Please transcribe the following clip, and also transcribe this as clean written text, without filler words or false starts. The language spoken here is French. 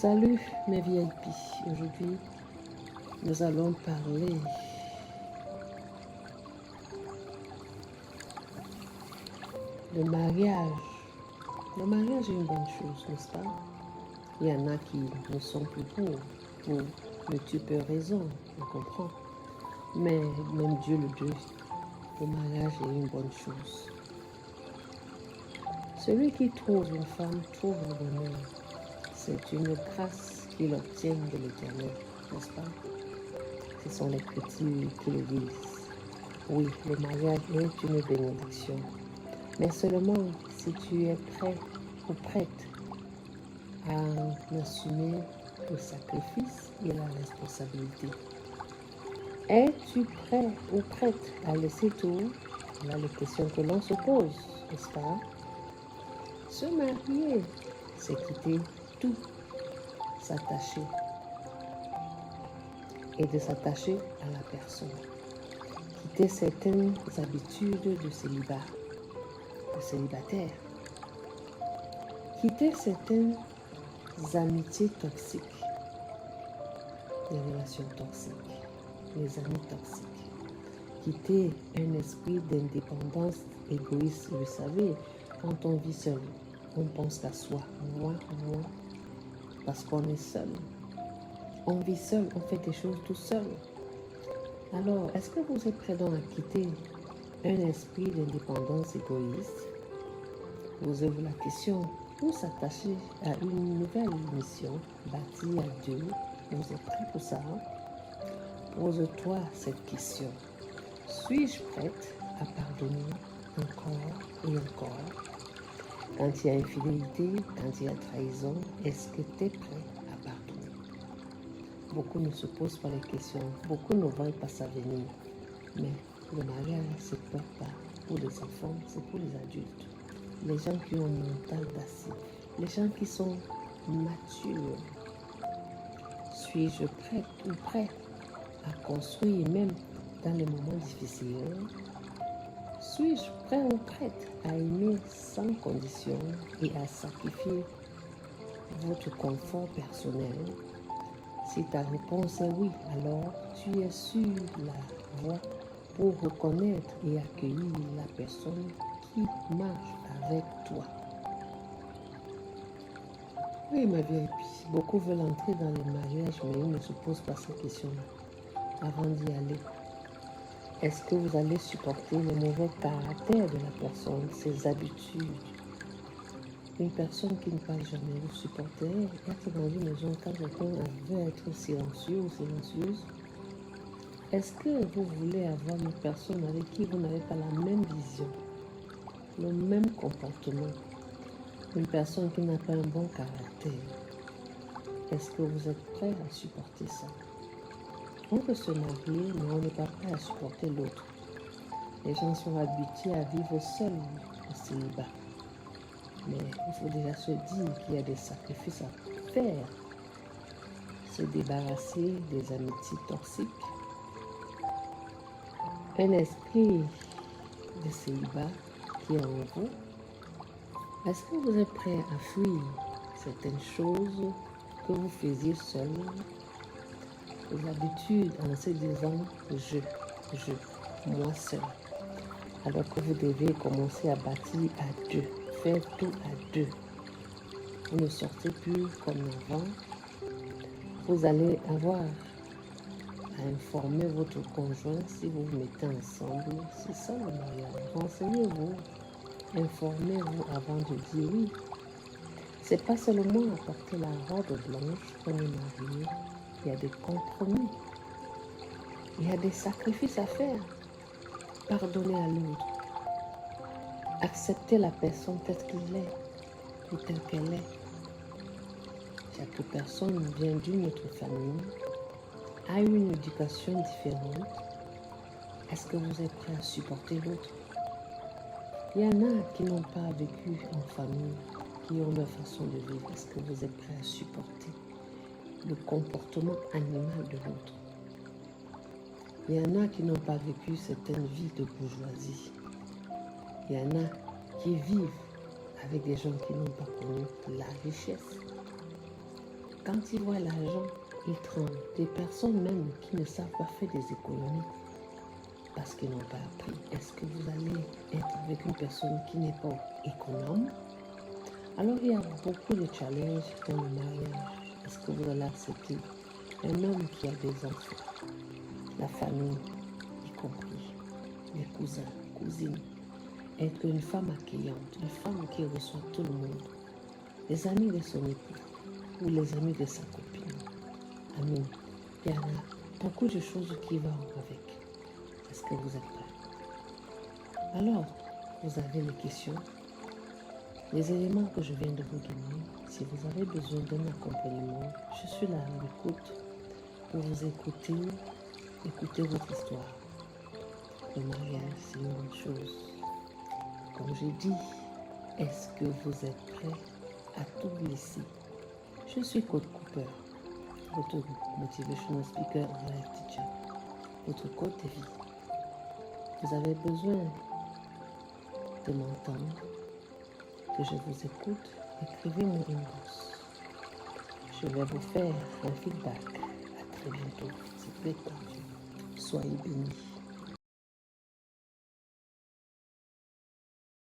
Salut mes VIP, aujourd'hui nous allons parler de mariage. Le mariage est une bonne chose, n'est-ce pas? Il y en a qui ne sont plus pour multiples raisons, on comprend. Mais même Dieu le dit, le mariage est une bonne chose. Celui qui trouve une femme trouve le bonheur. C'est une grâce qu'il obtient de l'Éternel, n'est-ce pas? Ce sont les chrétiens qui le disent. Oui, le mariage est une bénédiction. Mais seulement si tu es prêt ou prête à assumer le sacrifice et la responsabilité. Es-tu prêt ou prête à laisser tout? Voilà les questions que l'on se pose, n'est-ce pas? Se marier, c'est quitter tout, s'attacher et de s'attacher à la personne. Quitter certaines habitudes de célibat, de célibataire. Quitter certaines amitiés toxiques, les relations toxiques, les amis toxiques. Quitter un esprit d'indépendance égoïste. Vous savez, quand on vit seul, on pense qu'à soi, moi, parce qu'on est seul. On vit seul, on fait des choses tout seul. Alors, est-ce que vous êtes prêt donc à quitter un esprit d'indépendance égoïste? Posez-vous la question, pour s'attacher à une nouvelle mission bâtie à Dieu. Vous êtes prêt pour ça? Pose-toi cette question. Suis-je prête à pardonner encore et encore? Quand il y a infidélité, quand il y a trahison, est-ce que tu es prêt à pardonner? Beaucoup ne se posent pas les questions, beaucoup ne voient pas ça venir. Mais le mariage, c'est pas pour les enfants, c'est pour les adultes. Les gens qui ont un mental d'acier, les gens qui sont matures. Suis-je prête ou prêt à construire même dans les moments difficiles? Suis-je prêt ou prête à aimer sans condition et à sacrifier votre confort personnel? Si ta réponse est oui, alors tu es sur la voie pour reconnaître et accueillir la personne qui marche avec toi. Oui, ma vieille, beaucoup veulent entrer dans le mariage, mais ils ne se posent pas ces questions-là avant d'y aller. Est-ce que vous allez supporter le mauvais caractère de la personne, ses habitudes? Une personne qui ne parle jamais, vous supporterez être dans une maison quand quelqu'un veut être silencieux ou silencieuse? Est-ce que vous voulez avoir une personne avec qui vous n'avez pas la même vision, le même comportement? Une personne qui n'a pas un bon caractère? Est-ce que vous êtes prêt à supporter ça? On peut se marier, mais on n'est pas prêt à supporter l'autre. Les gens sont habitués à vivre seuls au célibat. Mais il faut déjà se dire qu'il y a des sacrifices à faire. Se débarrasser des amitiés toxiques. Un esprit de célibat qui est en vous. Est-ce que vous êtes prêt à fuir certaines choses que vous faisiez seul? Les habitudes en se disant moi seul. Alors que vous devez commencer à bâtir à deux, faire tout à deux. Vous ne sortez plus comme avant. Vous allez avoir à informer votre conjoint si vous vous mettez ensemble. C'est ça le mariage. Renseignez-vous, informez-vous avant de dire oui. C'est pas seulement apporter la robe blanche qu'on est marié. Il y a des compromis. Il y a des sacrifices à faire. Pardonner à l'autre. Accepter la personne telle qu'il est ou telle qu'elle est. Chaque personne vient d'une autre famille, a une éducation différente. Est-ce que vous êtes prêt à supporter l'autre? Il y en a qui n'ont pas vécu en famille, qui ont leur façon de vivre. Est-ce que vous êtes prêt à supporter le comportement animal de l'autre? Il y en a qui n'ont pas vécu certaines vies de bourgeoisie. Il y en a qui vivent avec des gens qui n'ont pas connu la richesse. Quand ils voient l'argent, ils tremblent. Des personnes même qui ne savent pas faire des économies parce qu'ils n'ont pas appris. Est-ce que vous allez être avec une personne qui n'est pas économe? Alors il y a beaucoup de challenges dans le mariage. Est-ce que vous allez accepter un homme qui a des enfants, la famille y compris, les cousins, cousines, être une femme accueillante, une femme qui reçoit tout le monde, les amis de son époux ou les amis de sa copine? Amis, il y en a beaucoup de choses qui vont avec. Est-ce que vous êtes prêts? Alors, vous avez les questions, les éléments que je viens de vous donner. Si vous avez besoin d'un accompagnement, je suis là à l'écoute pour vous écouter votre histoire. Le mariage, c'est une bonne chose. Comme j'ai dit, est-ce que vous êtes prêts à tout laisser? Je suis Coach Cooper, votre motivational speaker et life teacher, votre coach de vie. Vous avez besoin de m'entendre, que je vous écoute, écrivez-moi une bourse. Je vais vous faire un feedback. À très bientôt. C'est très tendu. Soyez bénis.